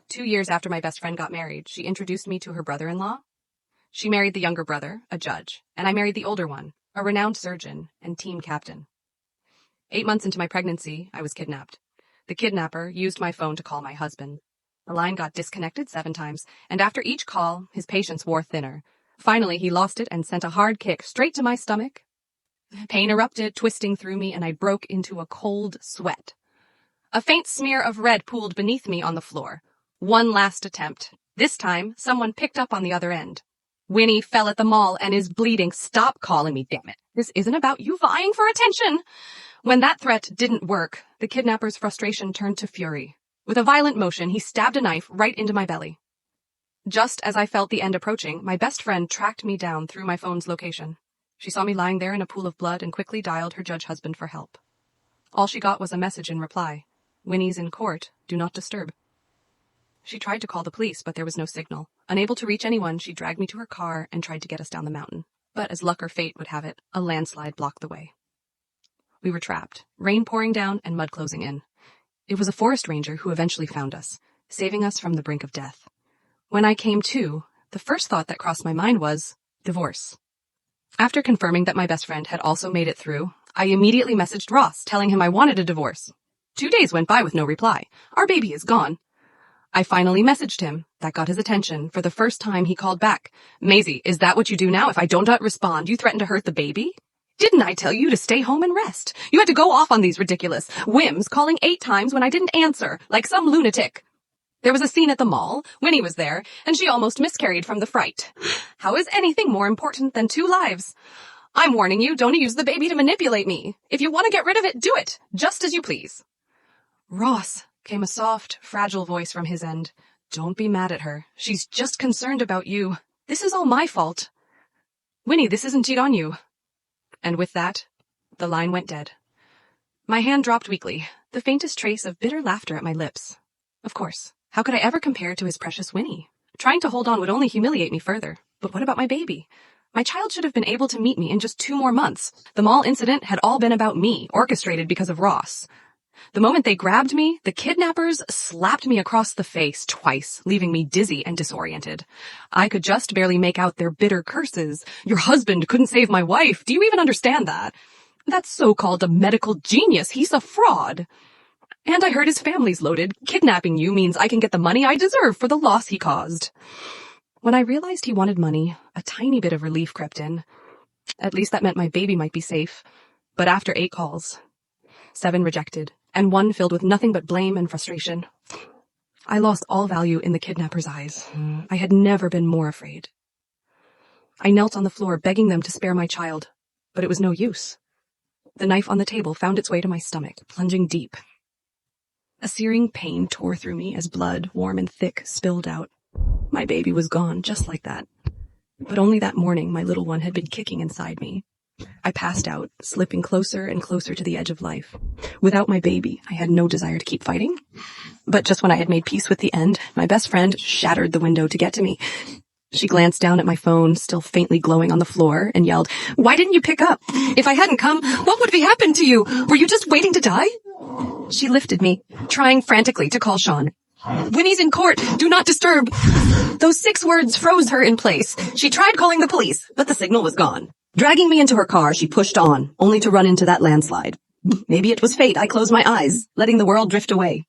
2 years after my best friend got married, she introduced me to her brother-in-law. She married the younger brother, a judge, and I married the older one, a renowned surgeon and team captain. 8 months into my pregnancy, I was kidnapped. The kidnapper used my phone to call my husband. The line got disconnected 7 times, and after each call, his patience wore thinner. Finally, he lost it and sent a hard kick straight to my stomach. Pain erupted, twisting through me, and I broke into a cold sweat. A faint smear of red pooled beneath me on the floor. One last attempt. This time, someone picked up on the other end. Winnie fell at the mall and is bleeding. Stop calling me, damn it. This isn't about you vying for attention. When that threat didn't work, the kidnapper's frustration turned to fury. With a violent motion, he stabbed a knife right into my belly. Just as I felt the end approaching, my best friend tracked me down through my phone's location. She saw me lying there in a pool of blood and quickly dialed her judge husband for help. All she got was a message in reply. Winnie's in court. Do not disturb. She tried to call the police, but there was no signal. Unable to reach anyone, she dragged me to her car and tried to get us down the mountain. But as luck or fate would have it, a landslide blocked the way. We were trapped, rain pouring down and mud closing in. It was a forest ranger who eventually found us, saving us from the brink of death. When I came to, the first thought that crossed my mind was divorce. After confirming that my best friend had also made it through, I immediately messaged Ross, telling him I wanted a divorce. 2 days went by with no reply. Our baby is gone. I finally messaged him. That got his attention. For the first time, he called back. Maisie, is that what you do now? If I don't respond, you threaten to hurt the baby? Didn't I tell you to stay home and rest? You had to go off on these ridiculous whims, calling 8 times when I didn't answer, like some lunatic. There was a scene at the mall. Winnie was there, and she almost miscarried from the fright. How is anything more important than 2 lives? I'm warning you, don't use the baby to manipulate me. If you want to get rid of it, do it, just as you please. Ross, came a soft, fragile voice from his end. Don't be mad at her. She's just concerned about you. This is all my fault. Winnie, this isn't on you. And with that, the line went dead. My hand dropped weakly, the faintest trace of bitter laughter at my lips. Of course, how could I ever compare to his precious Winnie? Trying to hold on would only humiliate me further. But what about my baby? My child should have been able to meet me in just 2 more months. The mall incident had all been about me, orchestrated because of Ross. The moment they grabbed me, the kidnappers slapped me across the face twice, leaving me dizzy and disoriented. I could just barely make out their bitter curses. Your husband couldn't save my wife. Do you even understand that? That so-called a medical genius. He's a fraud. And I heard his family's loaded. Kidnapping you means I can get the money I deserve for the loss he caused. When I realized he wanted money, a tiny bit of relief crept in. At least that meant my baby might be safe. But after 8 calls, 7 rejected, and 1 filled with nothing but blame and frustration, I lost all value in the kidnapper's eyes. I had never been more afraid. I knelt on the floor, begging them to spare my child, but it was no use. The knife on the table found its way to my stomach, plunging deep. A searing pain tore through me as blood, warm and thick, spilled out. My baby was gone, just like that. But only that morning my little one had been kicking inside me. I passed out, slipping closer and closer to the edge of life. Without my baby, I had no desire to keep fighting. But just when I had made peace with the end, my best friend shattered the window to get to me. She glanced down at my phone, still faintly glowing on the floor, and yelled, "Why didn't you pick up? If I hadn't come, what would have happened to you? Were you just waiting to die?" She lifted me, trying frantically to call Sean. "Winnie's in court. Do not disturb." Those 6 words froze her in place. She tried calling the police, but the signal was gone. Dragging me into her car, she pushed on, only to run into that landslide. Maybe it was fate. I closed my eyes, letting the world drift away.